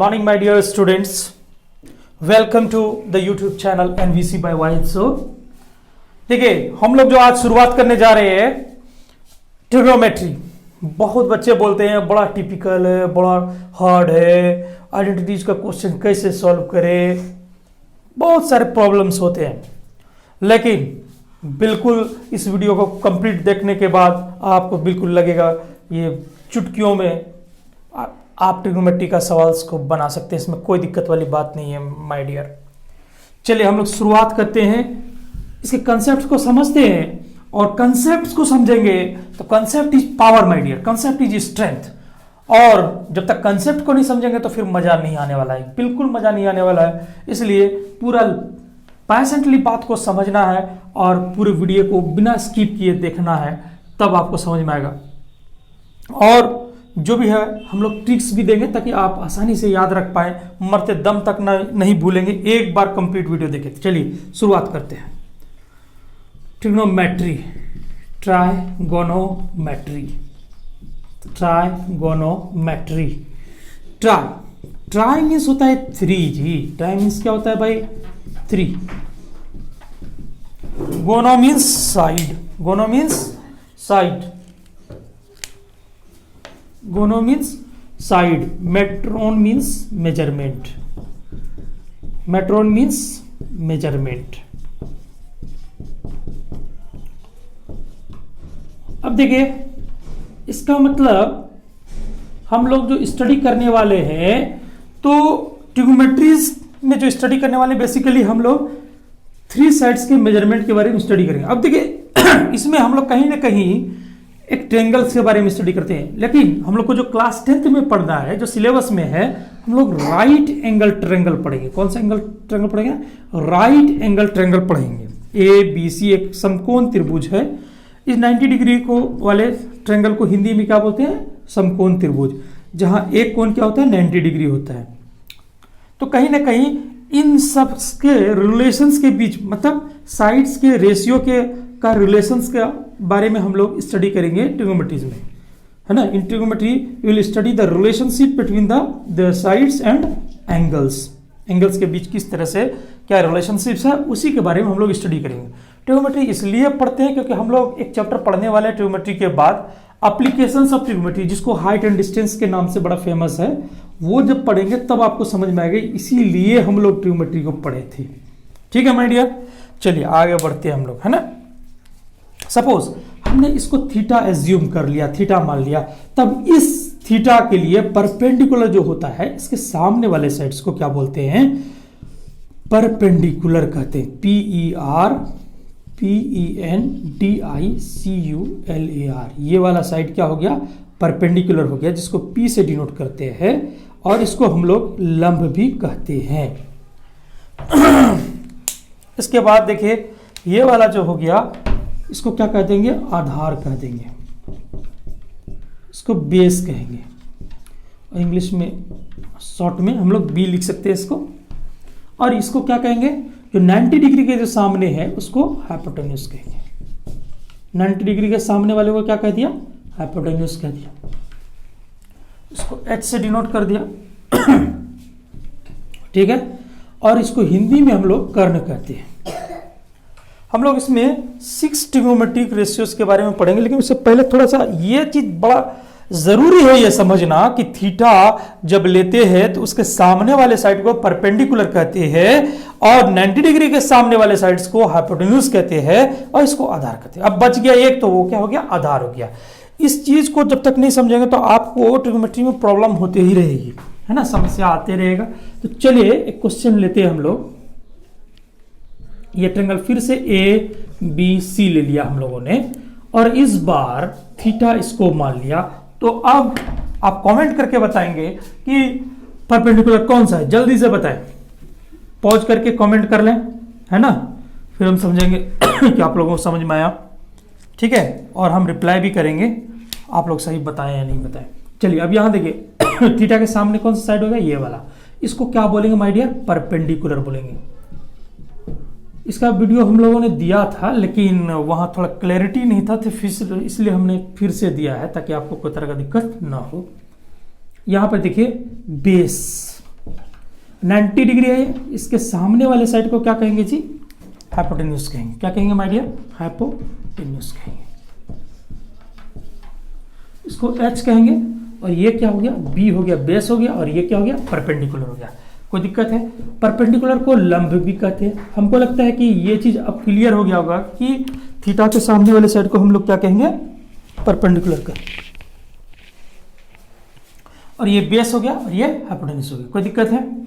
morning, my dear students. Welcome to the YouTube channel NVC by Wahid So. देखिए, हम लोग जो आज शुरुआत करने जा रहे हैं ट्रिग्नोमेट्री। बहुत बच्चे बोलते हैं बड़ा टिपिकल है, बड़ा हार्ड है, आइडेंटिटीज का क्वेश्चन कैसे सॉल्व करें, बहुत सारे प्रॉब्लम्स होते हैं। लेकिन बिल्कुल इस वीडियो को कंप्लीट देखने के बाद आपको बिल्कुल लगेगा ये चुटकियों में आप ट्रिग्नोमेट्री का सवाल को बना सकते हैं, इसमें कोई दिक्कत वाली बात नहीं है माय डियर। चलिए हम लोग शुरुआत करते हैं, इसके कंसेप्ट को समझते हैं और कंसेप्ट को समझेंगे तो concept is power my dear, concept is strength. और जब तक कंसेप्ट को नहीं समझेंगे तो फिर मजा नहीं आने वाला है, बिल्कुल मजा नहीं आने वाला है। इसलिए पूरा पैशनेटली बात को समझना है और पूरे वीडियो को बिना स्किप किए देखना है, तब आपको समझ में आएगा। और जो भी है हम लोग ट्रिक्स भी देंगे ताकि आप आसानी से याद रख पाए, मरते दम तक नहीं भूलेंगे, एक बार कंप्लीट वीडियो देखें। चलिए शुरुआत करते हैं। Trigonometry, trigonometry, trigonometry. Try means होता है 3 जी। ट्राई मीन्स क्या होता है भाई? 3। गोनो मीन्स साइड, गोनो मीन्स साइड, गोनो means side. Matron means measurement, matron means measurement. अब देखिए इसका मतलब हम लोग जो स्टडी करने वाले हैं, तो ट्रिग्नोमेट्रीज में जो स्टडी करने वाले बेसिकली हम लोग 3 साइड्स के मेजरमेंट के बारे में स्टडी करेंगे। अब देखिए इसमें हम लोग कहीं ना कहीं एक ट्रायंगल्स के बारे में स्टडी करते हैं, लेकिन हम लोग को जो क्लास 10th में पढ़ना है, जो सिलेबस में है, हम लोग राइट एंगल ट्रायंगल पढ़ेंगे। कौन सा एंगल ट्रायंगल पढ़ेंगे? राइट एंगल ट्रायंगल पढ़ेंगे। ABC एक समकोण त्रिभुज है। इस 90 डिग्री को वाले ट्रायंगल को हिंदी में क्या बोलते हैं? समकोण त्रिभुज, जहां एक कोण क्या होता है? 90 डिग्री होता है। तो कहीं ना कहीं इन सब के रिलेशंस के बीच, मतलब साइड्स के रेशियो के का रिलेशंस के बारे में हम लोग स्टडी करेंगे ट्रिग्नोमेट्रीज में, है ना। In trigonometry you will study the relationship between the sides and angles. Angles के बीच किस तरह से क्या रिलेशनशिप्स है, उसी के बारे में हम लोग स्टडी करेंगे। ट्रिग्नोमेट्री इसलिए पढ़ते हैं क्योंकि हम लोग एक चैप्टर पढ़ने वाले हैं ट्रिग्नोमेट्री के बाद, एप्लीकेशंस ऑफ ट्रिग्नोमेट्री, जिसको हाइट एंड डिस्टेंस के नाम से बड़ा फेमस है। वो जब पढ़ेंगे तब आपको समझ में आएगा, इसीलिए हम लोग ट्रिग्नोमेट्री को पढ़े थे। ठीक है माय डियर, चलिए आगे बढ़ते हैं हम लोग, है ना। सपोज हमने इसको थीटा एज्यूम कर लिया, थीटा मान लिया, तब इस थीटा के लिए परपेंडिकुलर जो होता है, इसके सामने वाले साइड्स को क्या बोलते हैं? परपेंडिकुलर कहते हैं। PERPENDICULAR। ये वाला साइड क्या हो गया? परपेंडिकुलर हो गया, जिसको P से डिनोट करते हैं, और इसको हम लोग लंब भी कहते हैं। इसके बाद देखिए ये वाला जो हो गया, इसको क्या कह देंगे? आधार कह देंगे, इसको बेस कहेंगे, और इंग्लिश में शॉर्ट में हम लोग B लिख सकते हैं इसको। और इसको क्या कहेंगे? जो 90 डिग्री के जो सामने है उसको हाइपोटेन्यूज कहेंगे। 90 डिग्री के सामने वाले को क्या कह दिया? हाइपोटेन्यूज कह दिया। इसको H से डिनोट कर दिया। ठीक है, और इसको हिंदी में हम लोग कर्ण कहते हैं। हम लोग इसमें 6 ट्रिग्नोमेट्रिक रेशियोज के बारे में पढ़ेंगे, लेकिन उससे पहले थोड़ा सा ये चीज बड़ा जरूरी है ये समझना कि थीटा जब लेते हैं तो उसके सामने वाले साइड को परपेंडिकुलर कहते हैं, और 90 डिग्री के सामने वाले साइड्स को हाइपोटेन्यूज कहते हैं, और इसको आधार कहते हैं। अब बच गया एक, तो वो क्या हो गया? आधार हो गया। इस चीज को जब तक नहीं समझेंगे तो आपको ट्रिग्नोमेट्री में प्रॉब्लम होती ही रहेगी, है ना, समस्या आते रहेगा। तो चलिए एक क्वेश्चन लेते हैं हम लोग। ये ट्रायंगल फिर से ABC ले लिया हम लोगों ने, और इस बार थीटा इसको मान लिया। तो अब आप कमेंट करके बताएंगे कि परपेंडिकुलर कौन सा है, जल्दी से बताएं, पॉज करके कमेंट कर लें, है ना, फिर हम समझेंगे कि आप लोगों को समझ में आया। ठीक है, और हम रिप्लाई भी करेंगे आप लोग सही बताएं या नहीं बताएं। चलिए अब यहां देखिए थीटा के सामने कौन सा साइड होगा? ये वाला। इसको क्या बोलेंगे माय डियर? परपेंडिकुलर बोलेंगे। इसका वीडियो हम लोगों ने दिया था, लेकिन वहाँ थोड़ा क्लैरिटी नहीं था, तो फिर इसलिए हमने फिर से दिया है ताकि आपको कोई तरह का दिक्कत ना हो। यहाँ पर देखिए बेस, 90 डिग्री है ये, इसके सामने वाले साइड को क्या कहेंगे जी, हाइपोटेन्यूज कहेंगे। क्या कहेंगे माय डियर, हाइपोटेन्यूज कहेंगे। इसको H कहेंगे, और ये क्या हो गया, B हो गया, बेस हो गया, और ये क्या हो गया, परपेंडिकुलर हो गया। कोई दिक्कत है? परपेंडिकुलर को लंब भी कहते हैं। हमको लगता है कि ये चीज अब क्लियर हो गया होगा कि थीटा के सामने वाले साइड को हम लोग क्या कहेंगे, परपेंडिकुलर का, और ये बेस हो गया, और ये हाइपोटेन्यूज हो गया। कोई दिक्कत है?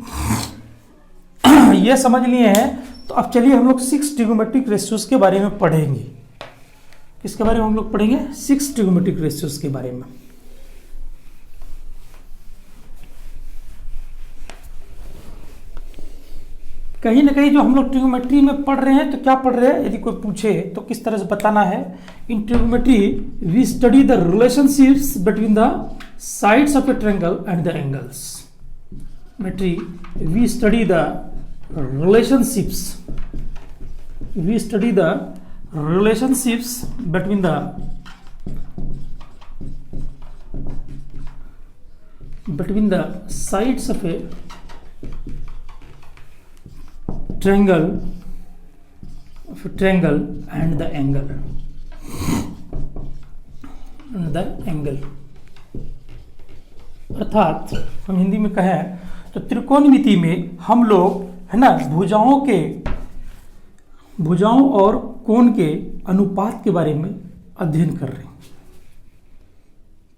ये समझ लिए हैं। तो अब चलिए हम लोग 6 ट्रिगोनोमेट्रिक रेशियोज के बारे में पढ़ेंगे। किसके बारे में हम लोग पढ़ेंगे, 6 ट्रिगोनोमेट्रिक रेशियोज के बारे में। कहीं ना कहीं जो हम लोग ट्रिगोनोमेट्री में पढ़ रहे हैं, तो क्या पढ़ रहे हैं, यदि कोई पूछे तो किस तरह से बताना है। In trigonometry we study the relationships between the sides of a triangle and the angles. मेट्री we study the relationships, we study the relationships between the sides of a triangle and the angle। अर्थात हम हिंदी में कहें तो त्रिकोणमिति में हम लोग है ना, भुजाओं और कोण के अनुपात के बारे में अध्ययन कर रहे हैं।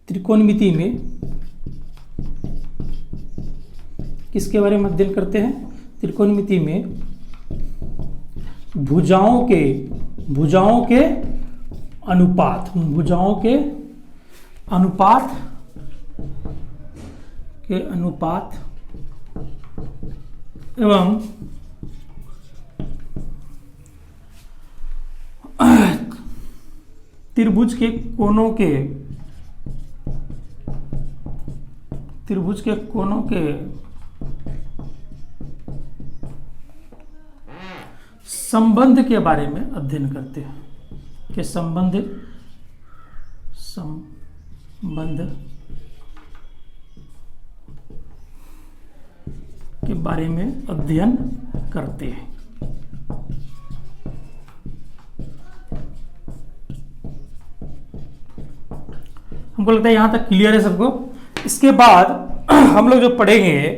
त्रिकोणमिति में किसके बारे में अध्ययन करते हैं, त्रिकोणमिति में भुजाओं के अनुपात एवं त्रिभुज के कोणों के संबंध के बारे में अध्ययन करते हैं। के संबंध के बारे में अध्ययन करते हैं। हमको लगता है यहां तक क्लियर है सबको। इसके बाद हम लोग जो पढ़ेंगे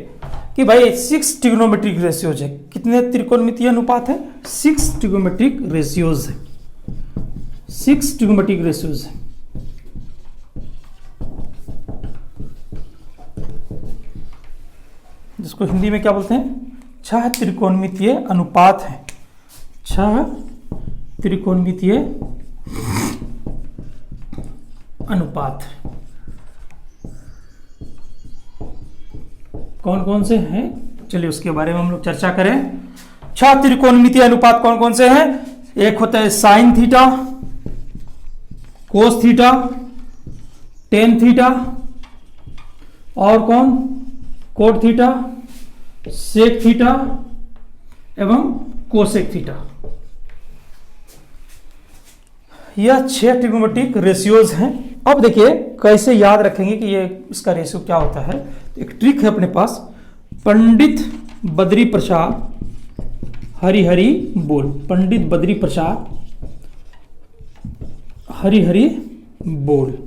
कि भाई 6 ट्रिगोनोमेट्रिक रेशियोज है। कितने त्रिकोणमितीय अनुपात है, 6 ट्रिगोनोमेट्रिक रेशियोज है। 6 ट्रिगोनोमेट्रिक रेशियोज है। जिसको हिंदी में क्या बोलते हैं, 6 त्रिकोणमितीय अनुपात है। 6 त्रिकोणमितीय अनुपात कौन कौन से हैं, चलिए उसके बारे में हम लोग चर्चा करें। 6 त्रिकोणमितीय अनुपात कौन कौन से हैं? एक होता है sine theta, cos theta, tan theta, और कौन, कोट थीटा, सेक थीटा एवं कोसेक थीटा। यह 6 ट्रिगोनोमेट्रिक रेशियोज हैं। अब देखिए कैसे याद रखेंगे कि ये इसका रेशियो क्या होता है। एक ट्रिक है अपने पास, पंडित बद्री प्रसाद हरिहरि बोल। पंडित बद्री प्रसाद हरिहरि बोल,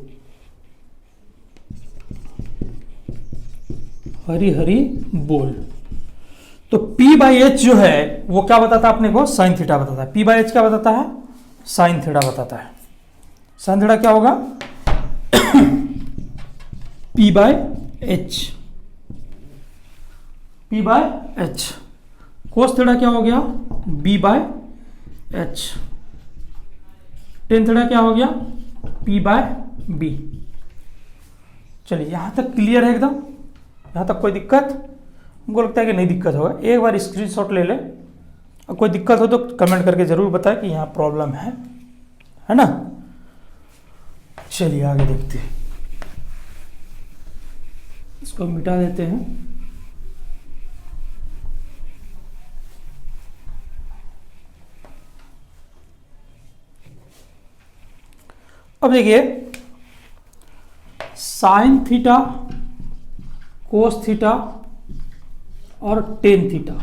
हरिहरि बोल। तो P/H जो है वो क्या बताता है अपने को, साइन थीटा बताता है। P/H क्या बताता है, साइन थीटा बताता है। साइन थीटा क्या होगा, P/H। P/H। कोस थीटा क्या हो गया, B/H। टेन थीटा क्या हो गया, P/B। चलिए यहां तक क्लियर है एकदम, यहां तक कोई दिक्कत? हमको लगता है कि नहीं दिक्कत होगा। एक बार स्क्रीनशॉट ले ले, और कोई दिक्कत हो तो कमेंट करके जरूर बताएं कि यहाँ प्रॉब्लम है ना। चलिए आगे देखते हैं, इसको मिटा देते हैं। अब देखिए साइन थीटा, कोस थीटा और tan theta.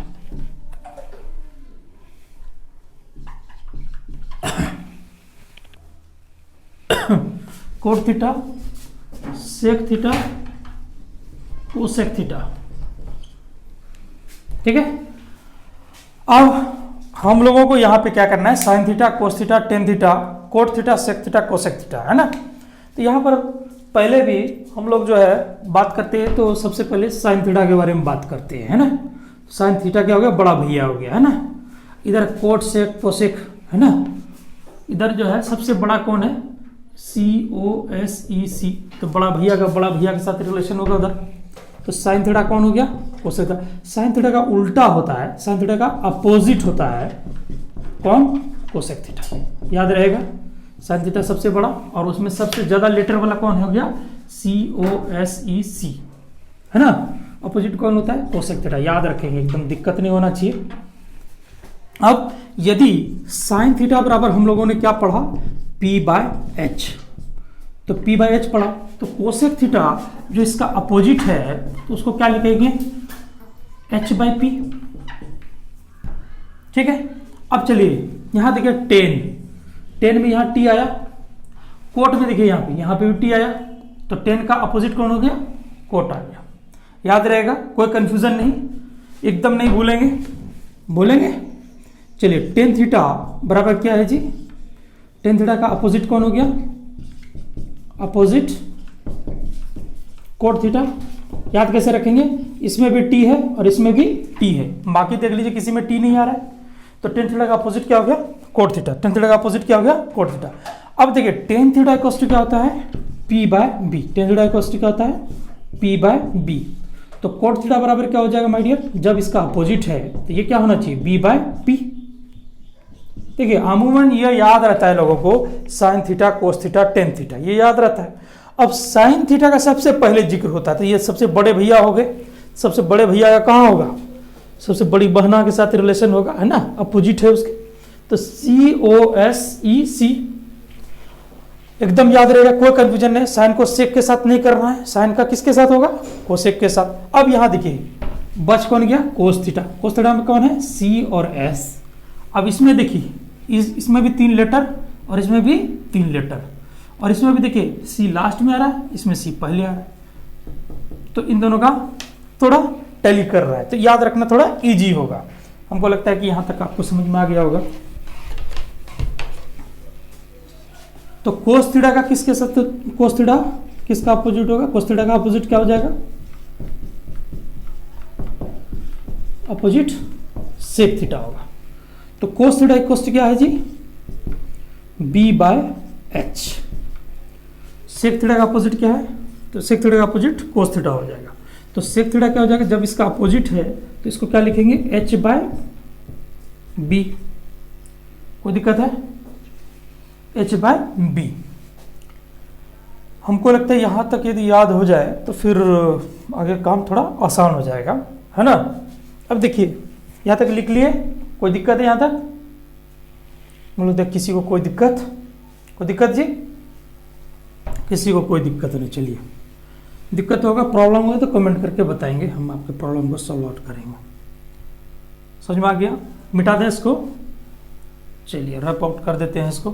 Cot theta, sec theta, cosec theta. ठीक है, अब हम लोगों को यहां पे क्या करना है, sine theta, cos theta, tan theta, cot theta, sec theta, cosec theta, है ना। तो यहां पर पहले भी हम लोग जो है बात करते हैं तो सबसे पहले साइन थीटा के बारे में बात करते हैं, है ना। साइन थीटा क्या हो गया, बड़ा भैया हो गया, है ना। इधर कोट सेक कोसेक, है ना। इधर जो है सबसे बड़ा कौन है, COSEC, तो बड़ा भैया के साथ रिलेशन होगा उधर। तो साइन थीटा कौन हो गया, कोसेक थीटा। साइन थीटा का उल्टा होता है, साइन थीटा का अपोजिट होता है कौन, कोसेक थीटा। याद रहेगा, साइन थीटा सबसे बड़ा और उसमें सबसे ज्यादा लेटर वाला कौन हो गया, COSEC, है ना। अपोजिट कौन होता है, कोसेक थीटा। याद रखेंगे, एकदम दिक्कत नहीं होना चाहिए। अब यदि साइन थीटा बराबर हम लोगों ने क्या पढ़ा, P/H, तो P/H पढ़ा, तो कोसेक थीटा जो इसका अपोजिट है तो उसको क्या लिखेंगे, H/P। ठीक है, अब चलिए यहां देखिए टेन में यहां T आया, कोट में देखिए यहां पे भी T आया, तो टेन का अपोजिट कौन हो गया, कोट आ गया। याद रहेगा, कोई कंफ्यूजन नहीं, एकदम नहीं बोलेंगे। चलिए टेन थीटा बराबर क्या है जी, टेन थीटा का अपोजिट कौन हो गया, अपोजिट कोट थीटा। याद कैसे रखेंगे, इसमें भी टी है और इसमें भी टी है, बाकी देख लीजिए किसी में टी नहीं आ रहा है। तो टेन थीटा का अपोजिट क्या हो गया, कोट थीटा। टेन थीटा का अपोजिट क्या हो गया, कोट थीटा। अब देखिए टेन थीटा इक्वल्स टू क्या होता है, P/B। Tan theta equals to क्या होता है, P/B। तो कोट थीटा बराबर क्या हो जाएगा माय डियर, जब इसका अपोजिट है तो ये क्या होना चाहिए, B/P। देखिए अमूमन ये याद रहता है लोगों को, sign theta, cos theta, tan theta, ये याद रहता है। अब साइन थीटा का सबसे पहले जिक्र होता है तो ये सबसे बड़े भैया हो गए। सबसे बड़े भैया का कहाँ होगा, सबसे बड़ी बहना के साथ रिलेशन होगा, है ना, अपोजिट है उसके। तो COSEC एकदम याद रहेगा, कोई कंफ्यूजन नहीं। साइन को सेक के साथ नहीं करना है, साइन का किसके साथ होगा, कोसेक के साथ। अब यहां देखिए बच कौन गया, कोस थीटा। कोस थीटा में कौन है, C और S। अब इसमें देखिए इसमें भी 3 लेटर और इसमें भी 3 लेटर, और इसमें भी देखिए C लास्ट में आ रहा है, इसमें C पहले आ रहा है। तो इन दोनों का थोड़ा टैली कर रहा है, तो याद रखना थोड़ा इजी होगा। हमको लगता है कि यहां तक आपको समझ में आ गया होगा। तो कोस थीटा का किसके साथ, कोस थीटा किसका अपोजिट होगा, कोस थीटा का अपोजिट क्या हो जाएगा, अपोजिट सेक थीटा होगा। तो कोस थीटा इक्वल्स टू क्या है जी, B/H। सेक थीटा का अपोजिट क्या है, तो सेक थीटा का अपोजिट कोस थीटा हो जाएगा। तो सेक थीटा क्या हो जाएगा, जब इसका अपोजिट है तो इसको क्या लिखेंगे, H/B। कोई दिक्कत है, H/B। हमको लगता है यहां तक यदि याद हो जाए तो फिर आगे काम थोड़ा आसान हो जाएगा, है ना। अब देखिए यहां तक लिख लिए, कोई दिक्कत है यहां तक, मतलब किसी को कोई दिक्कत जी, किसी को कोई दिक्कत नहीं। चलिए दिक्कत होगा, प्रॉब्लम होगा तो कमेंट करके बताएंगे, हम आपके प्रॉब्लम को सॉल्व आउट करेंगे। समझ में आ गया, मिटा दें इसको। चलिए रैप आउट कर देते हैं इसको।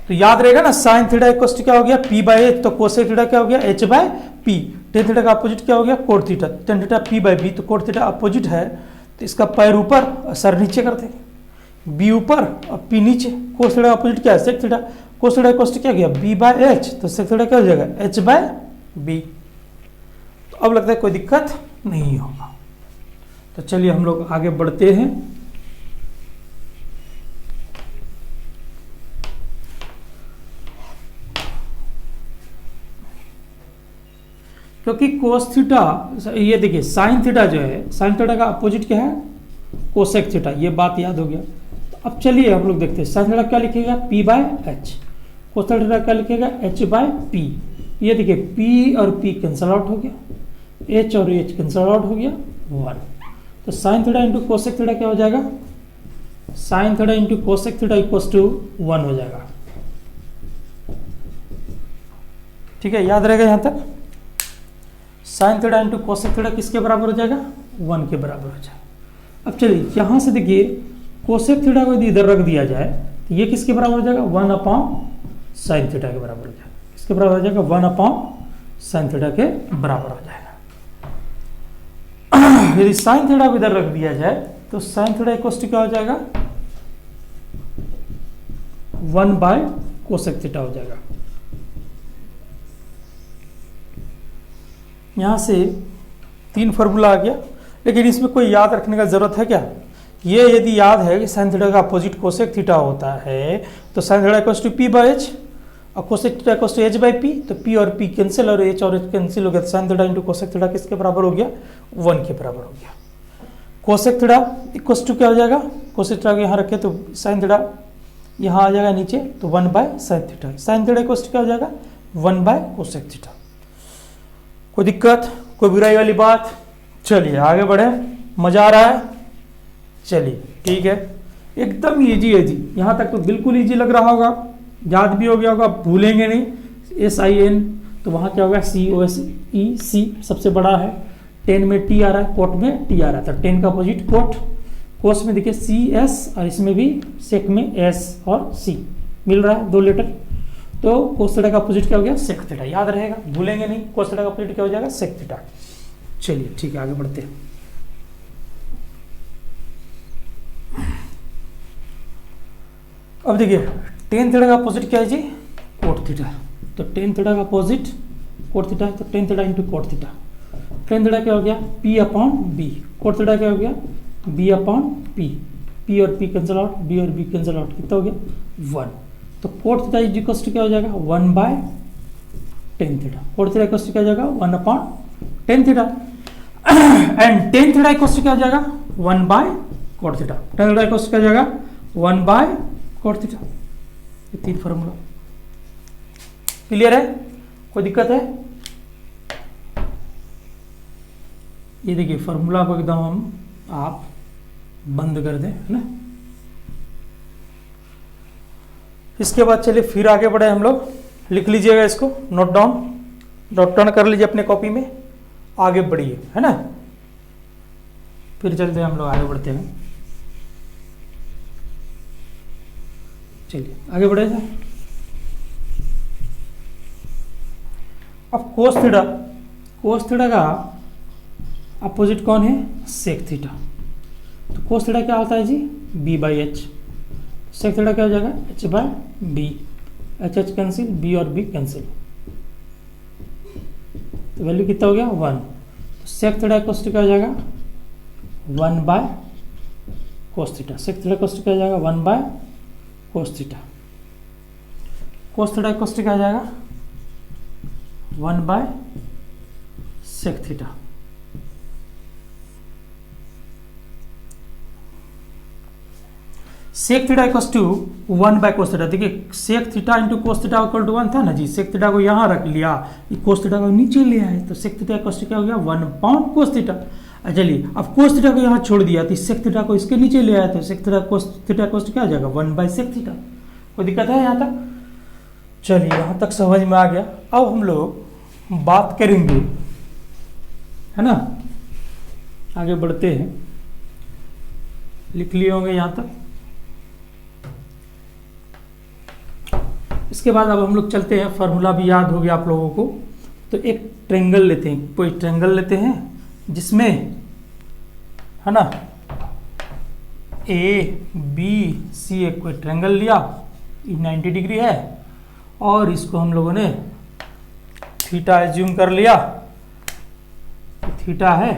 तो याद रहेगा ना, साइन थीटा इक्वल्स टू क्या हो गया, P/H। तो कोसेक थीटा क्या हो गया, H/P। टेन थीटा का अपोजिट क्या हो गया, coat theta. Tan theta P/B, तो कोट थीटा अपोजिट है तो इसका पैर ऊपर और सर नीचे कर देंगे, B ऊपर और P नीचे। कोस थीटा अपोजिट क्या है, sec theta. Cos theta equals to क्या गया, B/H। तो सेक थीटा क्या हो जाएगा, H/B। तो अब लगता है कोई दिक्कत नहीं होगा। तो चलिए हम लोग आगे बढ़ते हैं। क्योंकि कोस थीटा, ये देखिए साइन थीटा जो है, साइन थीटा का अपोजिट क्या है, कोसेक थीटा, ये बात याद हो गया। तो अब चलिए हम लोग देखते हैं, साइन थीटा क्या लिखेगा, P/H। कोस थीटा क्या लिखेगा, H/P। ये देखिए P और P कैंसल आउट हो गया, H और H कैंसल आउट हो गया, 1। तो sine theta into cosec theta क्या हो जाएगा, sine theta into cosec theta equals to 1 हो जाएगा। ठीक है, याद रहेगा यहां तक। Sine theta into cosec theta किसके बराबर हो जाएगा, 1 के बराबर हो जाएगा। अब चलिए यहाँ से देखिए कोसेक थीटा को यदि इधर रख दिया जाए तो ये किसके बराबर हो जाएगा, 1 अपॉन साइन थीटा के बराबर हो जाएगा। किसके बराबर हो जाएगा, 1 अपॉन साइन थीटा के बराबर हो जाएगा। यदि साइन थीटा को इधर रख दिया जाए तो साइन थीटा इक्वल टू क्या हो जाएगा, 1 बाय कोसेक थीटा हो जाएगा। यहां से 3 फॉर्मूला आ गया, लेकिन इसमें कोई याद रखने का जरूरत है क्या? ये यदि याद है कि साइन थीटा का अपोजिट कोसेक थीटा होता है तो sine theta equal to P by H और cosec theta equal to H by P, तो पी और पी कैंसिल और एच कैंसिल हो गया, तो sine theta into cosec theta किसके बराबर हो गया, 1 के बराबर हो गया। कोसेक थीटा इक्वल टू क्या हो जाएगा, कोसेक थीटा को यहाँ रखे तो साइन थीटा यहाँ आ जाएगा नीचे, तो 1 by sine theta, sine theta equal to क्या हो जाएगा, 1 बाय कोसेक थीटा। कोई दिक्कत, कोई बुराई वाली बात? चलिए आगे बढ़े, मजा आ रहा है? चलिए ठीक है, एकदम इजी है जी, यहाँ तक तो बिल्कुल इजी लग रहा होगा, याद भी हो गया होगा, भूलेंगे नहीं। SIN तो वहाँ क्या होगा, COSEC सबसे बड़ा है, 10 में T आ रहा है, कोट में T आ रहा है, तो 10 का अपोजिट कोट, कोस में देखिए CS और इसमें भी सेक में S और C मिल रहा है 2 लेटर, तो कोस थीटा का अपोजिट क्या हो गया, सेक थीटा, याद रहेगा, भूलेंगे नहीं। कोस थीटा का अपोजिट क्या हो जाएगा, सेक थीटा। चलिए ठीक है, आगे बढ़ते हैं। अब देखिए टेन थीटा का अपोजिट क्या है जी, कोट थीटा, तो टेन थीटा का अपोजिट कोट थीटा, तो tan theta into cot theta, tan theta क्या हो गया, P upon B, cot theta क्या हो गया, B अपॉन पी, P और P कैंसिल आउट, B और B कैंसिल आउट, कितना हो गया 1, तो cot theta is equal to क्या हो जाएगा, 1 by tan theta, cot theta equal to क्या हो जाएगा, 1 upon tan theta, and tan theta equal to क्या हो जाएगा, 1 by cot theta, tan theta equal to क्या हो जाएगा, 1 बाय कोट थीटा। ये 3 फॉर्मूला क्लियर है, कोई दिक्कत है? ये देखिए फॉर्मूला को एकदम हम आप बंद कर दें, है ना। इसके बाद चलिए फिर आगे बढ़े हम लोग, लिख लीजिएगा इसको, नोट डाउन कर लीजिए अपने कॉपी में, आगे बढ़िए, है ना। फिर चलते हैं हम लोग, आगे बढ़ते हैं। चलिए आगे बढ़े सर। अब कोस थीटा का अपोजिट कौन है, सेक थीटा, तो कोस थीटा क्या होता है जी, B by H, sec theta क्या हो जाएगा, H by B, H cancel, B और B कैंसिल, तो वैल्यू कितना हो गया 1, तो सेक थीटा कोस क्या हो जाएगा 1 by cos theta, sec theta cos क्या हो जाएगा 1 by cos theta, cos theta cos क्या हो जाएगा 1 by sec theta. Sec theta equal to 1 by cos theta, देखिए sec theta into cos theta equal to 1 था ना जी, सेक थीटा को यहाँ रख लिया, कोस थीटा को नीचे ले आए, तो सेक थीटा इक्वल टू क्या हो गया 1 अपॉन कोस थीटा। चलिए अब कोस थीटा को यहाँ छोड़ दिया, तो सेक थीटा को इसके नीचे ले आया, तो sec theta cos theta equal to क्या हो जाएगा 1 बाय सेक थीटा। कोई दिक्कत है यहाँ तक? चलिए यहाँ तक समझ में आ गया। अब हम लोग बात करेंगे, है ना, आगे बढ़ते हैं, लिख लिए होंगे यहाँ तक। इसके बाद अब हम लोग चलते हैं, फार्मूला भी याद हो गया आप लोगों को, तो एक ट्रायंगल लेते हैं, कोई ट्रायंगल लेते हैं जिसमें, है ना, ABC एक कोई ट्रायंगल लिया, 90 डिग्री है, और इसको हम लोगों ने थीटा एज्यूम कर लिया, थीटा है,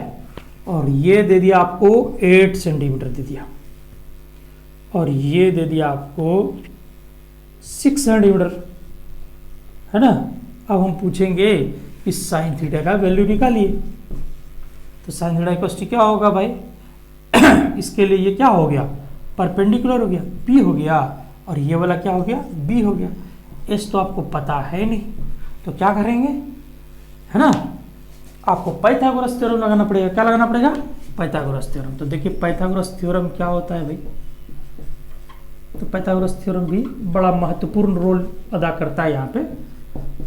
और ये दे दिया आपको 8 सेंटीमीटर दे दिया, और ये दे दिया आपको 6 सेंटीमीटर, है ना। अब हम पूछेंगे कि साइन थीटा का वैल्यू निकालिए, तो साइन थीटा इक्वल क्या होगा भाई इसके लिए ये क्या हो गया, परपेंडिकुलर हो गया, P हो गया, और ये वाला क्या हो गया, B हो गया। S तो आपको पता है नहीं, तो क्या करेंगे, है ना, आपको पाइथागोरस थ्योरम लगाना पड़ेगा। क्या लगाना पड़ेगा, पाइथागोरस थ्योरम। तो देखिए पाइथागोरस थ्योरम क्या होता है भाई, तो पाइथागोरस थ्योरम भी बड़ा महत्वपूर्ण रोल अदा करता है यहाँ पे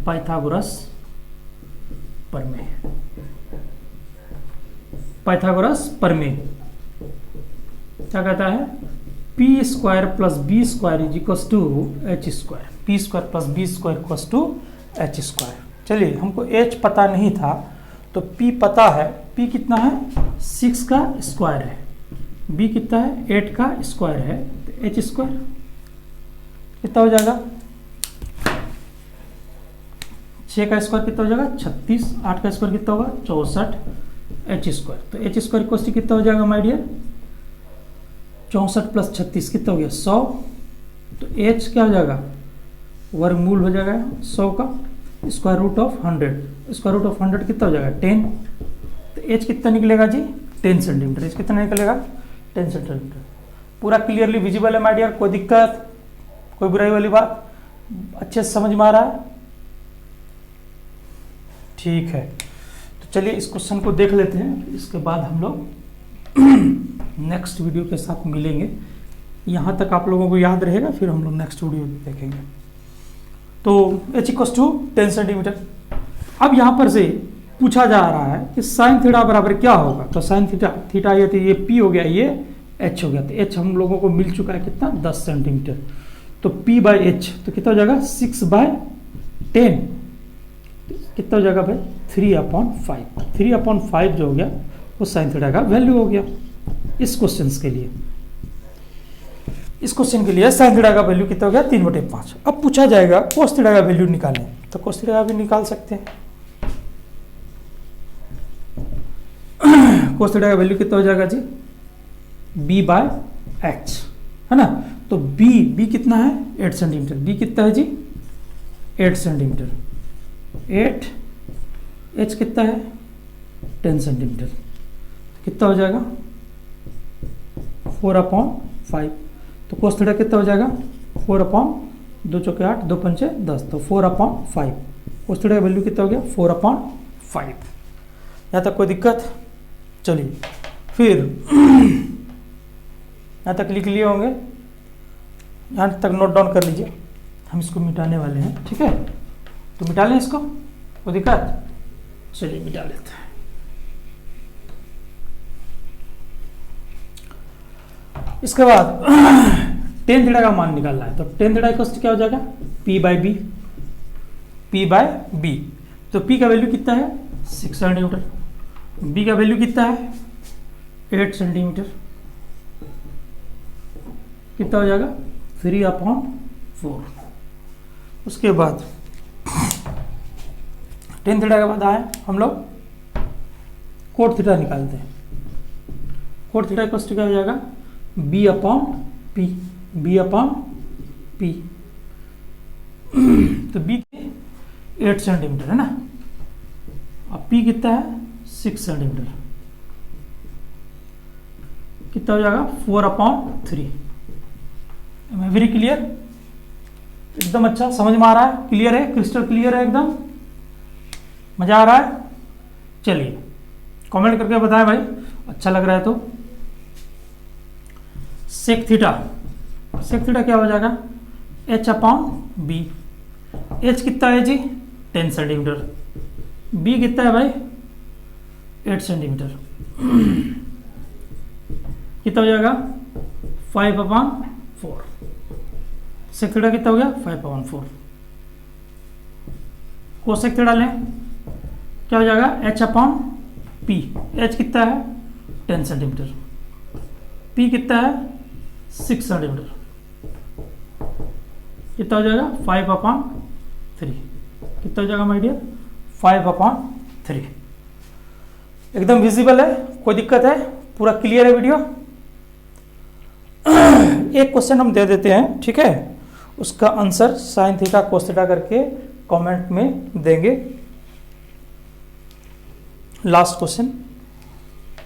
पाइथागोरस प्रमेय। पाइथागोरस प्रमेय क्या कहता है, P square plus B square is equal to H square, P square plus B square equal to H square. चलिए, हमको एच पता नहीं था तो पी पता है, पी कितना है 6 का स्क्वायर है, बी कितना है 8 का स्क्वायर है, तो एच स्क्वायर कितना हो जाएगा, 6 का स्क्वायर कितना हो जाएगा 36, 8 का स्क्वायर कितना होगा 64, एच स्क्वायर। तो एच स्क्वायर इक्वल टू कितना हो जाएगा माय डियर, 64 प्लस 36 कितना हो गया 100। तो एच क्या हो जाएगा, वर्गमूल हो जाएगा 100 का, square root of 100, square root of 100 कितना हो जाएगा 10। तो एच कितना निकलेगा जी 10 सेंटीमीटर, एच कितना निकलेगा 10 सेंटीमीटर। पूरा क्लियरली विजिबल है माय डियर, कोई दिक्कत, कोई बुराई वाली बात, अच्छे से समझ में आ रहा है, ठीक है। तो चलिए इस क्वेश्चन को देख लेते हैं, इसके बाद हम लोग नेक्स्ट वीडियो के साथ मिलेंगे। यहाँ तक आप लोगों को याद रहेगा, फिर हम लोग नेक्स्ट वीडियो देखेंगे। तो h इक्वल टू 10 सेंटीमीटर। अब यहाँ पर से पूछा जा रहा है कि साइन थीटा बराबर क्या होगा, तो साइन थीटा ये तो ये p हो गया, ये h हो गया, तो h हम लोगों को मिल चुका है कितना 10 सेंटीमीटर। तो p बाई एच तो कितना हो जाएगा 6/10, कितना हो जाएगा भाई 3/5, 3/5 जो हो गया वो साइन थीटा का वैल्यू हो गया। इस क्वेश्चन के लिए, इस क्वेश्चन के लिए साइन थीटा का वैल्यू कितना हो गया 3/5। अब पूछा जाएगा कोस थीटा का वैल्यू निकालें, तो कोस थीटा का भी निकाल सकते हैं। कोस थीटा का वैल्यू कितना हो जाएगा जी b/h, है ना। तो b कितना है 8 सेंटीमीटर, b कितना है जी 8 सेंटीमीटर, 8, h कितना है 10 सेंटीमीटर, कितना हो जाएगा 4/5। तो कोस थीटा कितना हो जाएगा 4/2 चौके 8, 2 पंचे 10, तो 4/5। कोस थीटा का वैल्यू कितना हो गया 4/5। यहाँ तक कोई दिक्कत, चलिए फिर यहाँ तक लिख लिए होंगे, यहाँ तक नोट डाउन कर लीजिए, हम इसको मिटाने वाले हैं, ठीक है। तो मिटा लें इसको, कोई दिक्कत, चलिए मिटा लेते हैं। इसके बाद टेन थीटा का मान निकालना है, तो टेन थीटा इक्वल क्या हो जाएगा p by B, p by B. तो p का वैल्यू कितना है 6 सेंटीमीटर, b का वैल्यू कितना है 8 सेंटीमीटर, कितना हो जाएगा 3/4। उसके बाद टेन थीटा के बाद आए हम लोग कोट थीटा निकालते हैं। कोट थीटा इक्वल क्या हो जाएगा b/p, b/p। तो b 8 सेंटीमीटर है ना, अब p कितना है 6 सेंटीमीटर, कितना हो जाएगा 4/3। वेरी क्लियर, एकदम अच्छा समझ में आ रहा है, क्लियर है, क्रिस्टल क्लियर है, एकदम मजा आ रहा है। चलिए कमेंट करके बताएं भाई, अच्छा लग रहा है तो। सेक थीटा, सेक थीटा क्या हो जाएगा h/b। h कितना है जी 10 सेंटीमीटर, b कितना है भाई 8 सेंटीमीटर, कितना हो जाएगा 5/4। सेक थीटा कितना हो गया 5/4। कोसेक थीटा लें, क्या हो जाएगा h/p। h कितना है 10 सेंटीमीटर, p कितना है 6 सेंटीमीटर, कितना हो जाएगा 5/3। कितना हो जाएगा माय डियर 5/3। एकदम विजिबल है, कोई दिक्कत है, पूरा क्लियर है वीडियो। एक क्वेश्चन हम दे देते हैं, ठीक है, उसका answer sine theta cos theta करके कमेंट में देंगे। लास्ट क्वेश्चन,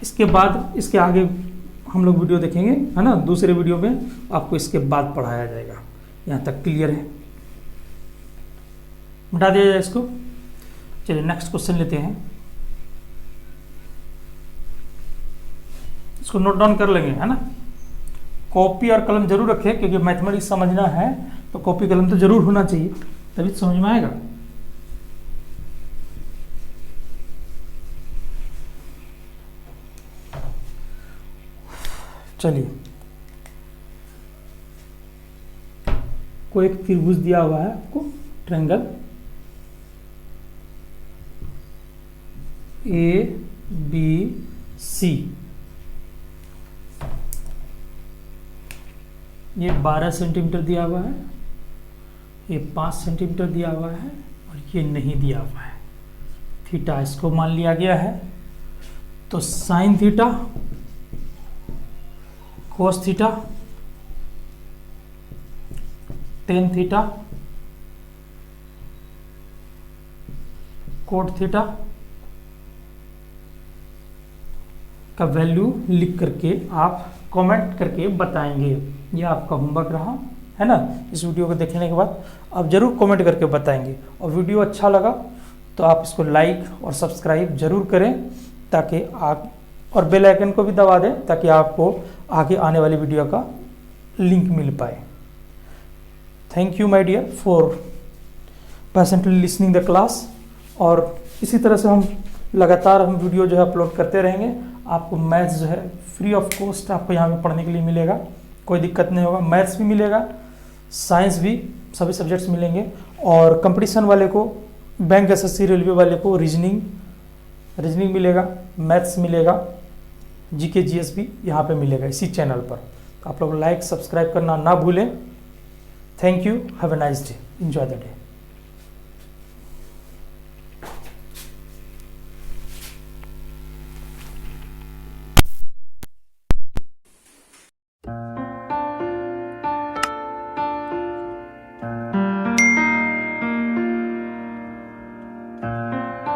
इसके बाद इसके आगे हम लोग वीडियो देखेंगे, है ना। दूसरे वीडियो में आपको इसके बाद पढ़ाया जाएगा। यहाँ तक क्लियर है, मिटा दिया जाए इसको। चलिए नेक्स्ट क्वेश्चन लेते हैं, इसको नोट डाउन कर लेंगे, है ना। कॉपी और कलम जरूर रखें, क्योंकि मैथमेटिक्स समझना है तो कॉपी कलम तो जरूर होना चाहिए, तभी समझ में आएगा। चलिए, कोई एक त्रिभुज दिया हुआ है आपको, ट्रायंगल ABC, ये 12 सेंटीमीटर दिया हुआ है, ये 5 सेंटीमीटर दिया हुआ है और ये नहीं दिया हुआ है। थीटा इसको मान लिया गया है। तो sine theta, cos theta, tan theta, cot theta का वैल्यू लिख करके आप कमेंट करके बताएंगे। ये आपका होमवर्क रहा है ना। इस वीडियो को देखने के बाद आप जरूर कमेंट करके बताएंगे, और वीडियो अच्छा लगा तो आप इसको लाइक और सब्सक्राइब जरूर करें, ताकि आप, और बेल आइकन को भी दबा दें ताकि आपको आगे आने वाली वीडियो का लिंक मिल पाए। Thank you my dear for passionately listening the class. और इसी तरह से हम लगातार वीडियो जो है अपलोड करते रहेंगे। आपको मैथ्स जो है फ्री ऑफ कॉस्ट आपको यहाँ पे पढ़ने के लिए मिलेगा, कोई दिक्कत नहीं होगा। मैथ्स भी मिलेगा, साइंस भी, सभी सब्जेक्ट्स मिलेंगे। और कंपटीशन वाले को, बैंक एसएससी रेलवे वाले को रीजनिंग मिलेगा, मैथ्स मिलेगा, जीके जीएस भी यहाँ पे मिलेगा इसी चैनल पर। आप लोग लाइक सब्सक्राइब करना ना भूलें। Thank you, have a nice day, enjoy the day.